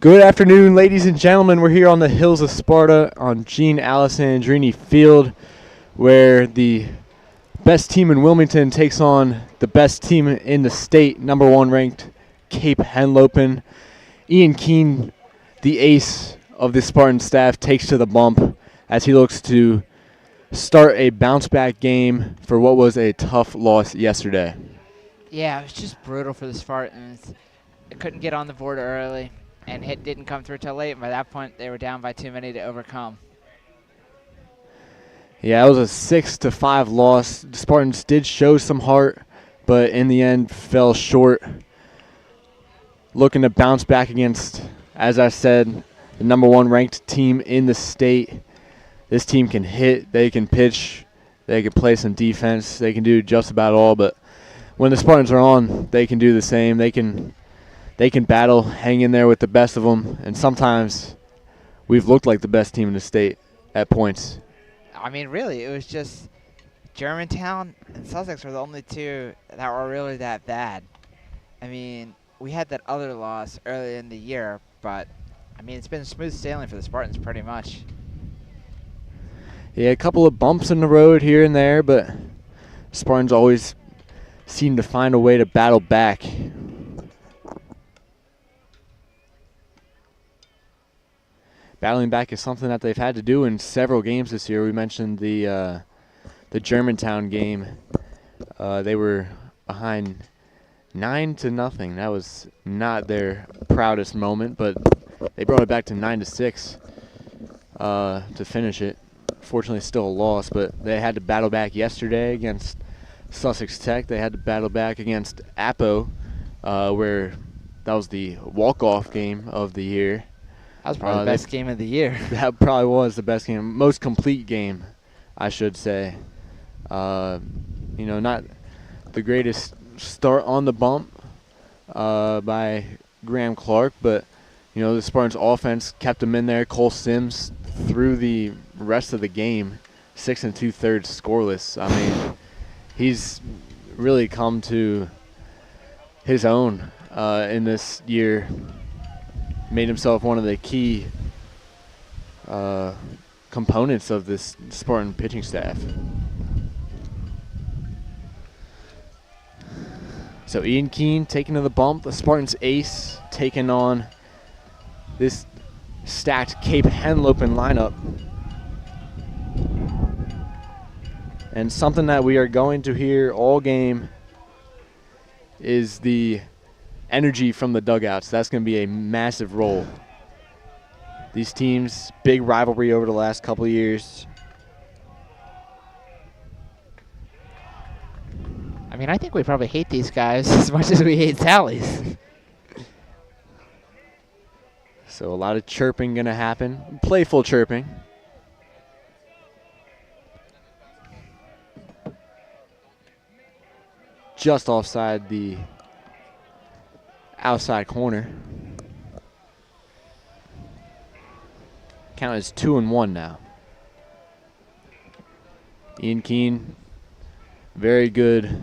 Good afternoon, ladies and gentlemen. We're here on the hills of Sparta on Gene Alessandrini Field, where the best team in Wilmington takes on the best team in the state, number 1 ranked Cape Henlopen. Ian Keene, the ace of the Spartan staff, takes to the bump as he looks to start a bounce-back game for what was a tough loss yesterday. Yeah, it was just brutal for the Spartans. They couldn't get on the board early, and hit didn't come through till late. By that point, they were down by too many to overcome. Yeah, it was a 6-5 loss. The Spartans did show some heart, but in the end fell short. Looking to bounce back against, as I said, the number 1 ranked team in the state. This team can hit, they can pitch, they can play some defense, they can do just about all, but when the Spartans are on, they can do the same. They can battle, hang in there with the best of them, and sometimes we've looked like the best team in the state at points. I mean, really, it was just Germantown and Sussex were the only two that were really that bad. I mean, we had that other loss early in the year, but, I mean, it's been smooth sailing for the Spartans pretty much. Yeah, a couple of bumps in the road here and there, but Spartans always seem to find a way to battle back. Battling back is something that they've had to do in several games this year. We mentioned the Germantown game. They were behind 9-0. That was not their proudest moment, but they brought it back to 9-6 to finish it. Fortunately, still a loss, but they had to battle back yesterday against Sussex Tech. They had to battle back against Apo, where that was the walk-off game of the year. That was probably the best game of the year. That probably was the best game, most complete game, I should say. Not the greatest start on the bump by Graham Clark, but the Spartans' offense kept him in there. Cole Sims through the rest of the game, 6 2/3 scoreless. I mean, he's really come to his own in this year. Made himself one of the key components of this Spartan pitching staff. So Ian Keene taking to the bump, the Spartans ace taking on this stacked Cape Henlopen lineup. And something that we are going to hear all game is the energy from the dugouts. That's going to be a massive role. These teams, big rivalry over the last couple of years. I mean, I think we probably hate these guys as much as we hate Sally's. So a lot of chirping going to happen. Playful chirping. Just offside the outside corner. Count is 2-1 now. Ian Keene, very good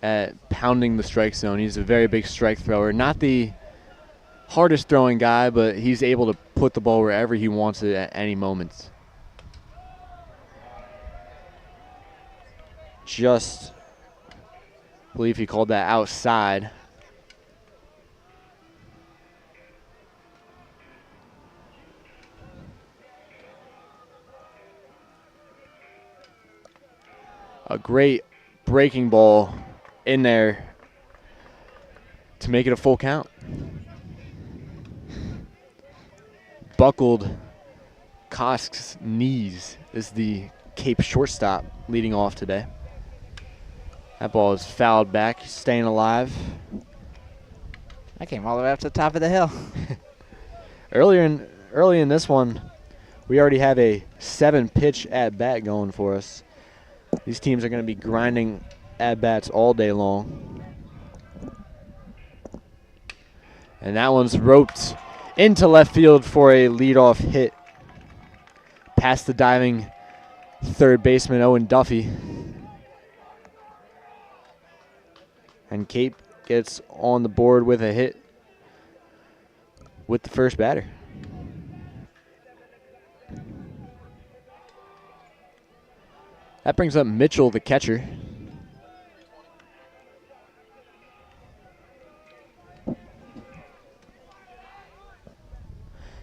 at pounding the strike zone. He's a very big strike thrower. Not the hardest throwing guy, but he's able to put the ball wherever he wants it at any moment. Just, I believe he called that outside. A great breaking ball in there to make it a full count. Buckled Kosk's knees is the Cape shortstop leading off today. That ball is fouled back, staying alive. I came all the way up to the top of the hill. Early in this one, we already have a 7-pitch at-bat going for us. These teams are going to be grinding at-bats all day long. And that one's roped into left field for a leadoff hit. Past the diving third baseman, Owen Duffy. And Cape gets on the board with a hit with the first batter. That brings up Mitchell, the catcher.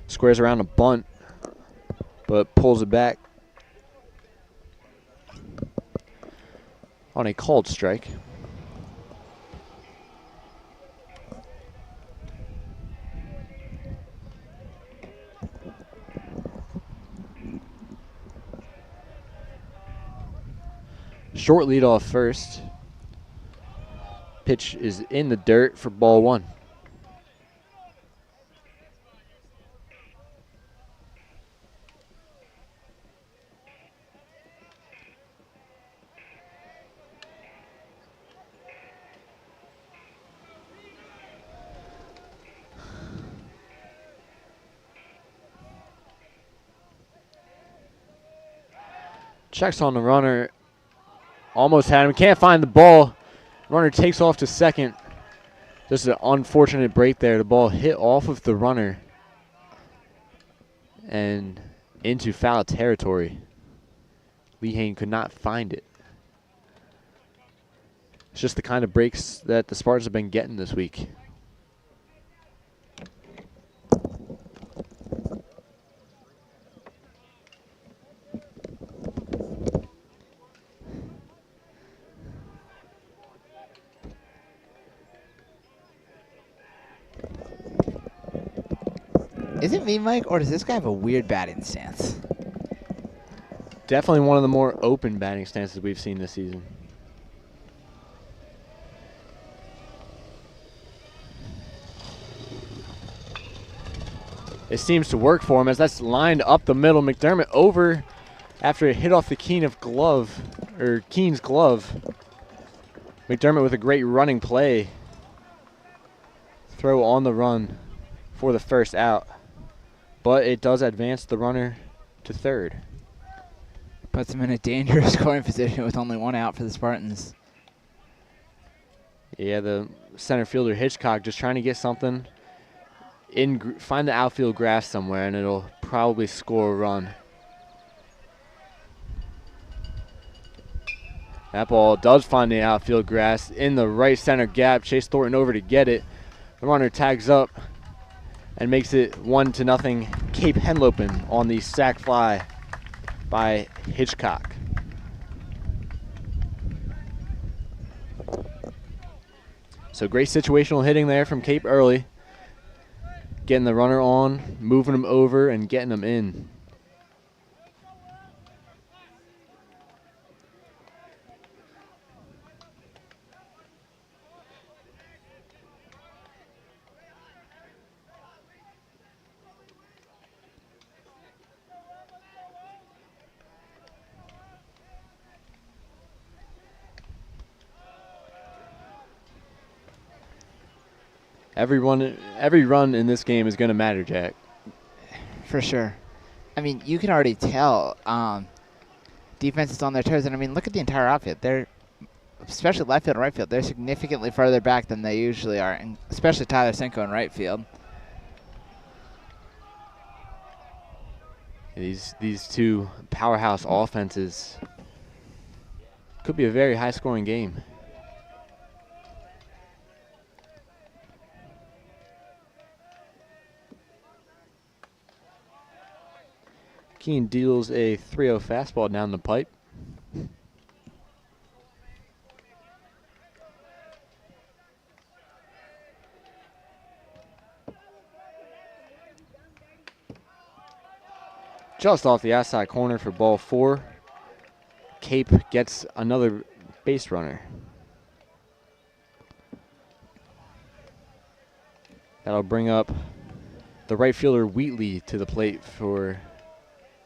Squares around a bunt, but pulls it back on a called strike. Short lead off first. Pitch is in the dirt for ball one. Checks on the runner. Almost had him. Can't find the ball. Runner takes off to second. Just an unfortunate break there. The ball hit off of the runner and into foul territory. Lehane could not find it. It's just the kind of breaks that the Spartans have been getting this week. Is it me, Mike, or does this guy have a weird batting stance? Definitely one of the more open batting stances we've seen this season. It seems to work for him as that's lined up the middle. McDermott over after it hit off the Keen's glove. McDermott with a great running play. Throw on the run for the first out. But it does advance the runner to third. Puts him in a dangerous scoring position with only one out for the Spartans. Yeah, the center fielder Hitchcock just trying to get something in, find the outfield grass somewhere, and it'll probably score a run. That ball does find the outfield grass in the right center gap. Chase Thornton over to get it. The runner tags up and makes it 1-0 Cape Henlopen on the sac fly by Hitchcock. So great situational hitting there from Cape early. Getting the runner on, moving him over, and getting him in. Every run in this game is going to matter, Jack. For sure. I mean, you can already tell defense is on their toes. And, I mean, look at the entire outfield. They're, especially left field and right field, they're significantly further back than they usually are, and especially Tyler Cinco in right field. These two powerhouse offenses could be a very high-scoring game. Keene deals a 3-0 fastball down the pipe. just off the outside corner for ball 4. Cape gets another base runner. That'll bring up the right fielder Wheatley to the plate for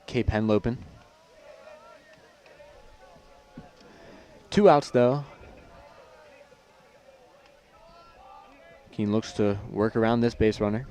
Cape Henlopen. 2 outs though. Keene looks to work around this base runner.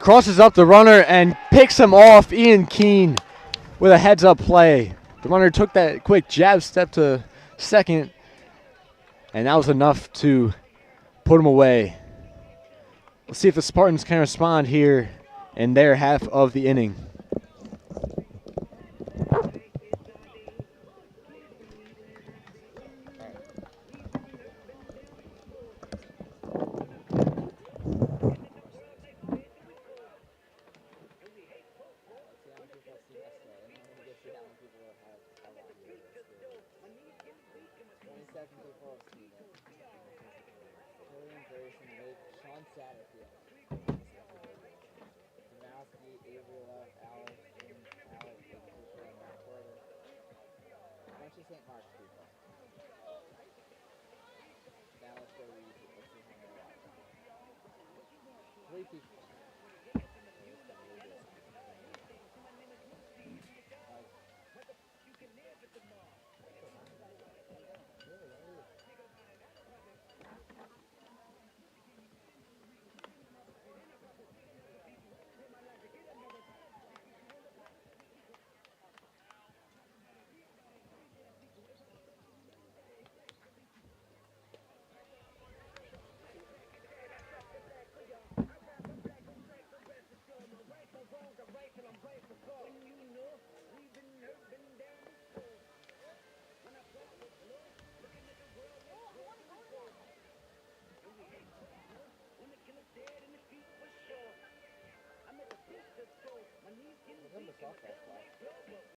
Crosses up the runner and picks him off. Ian Keene with a heads-up play. The runner took that quick jab step to second, and that was enough to put him away. Let's see if the Spartans can respond here in their half of the inning.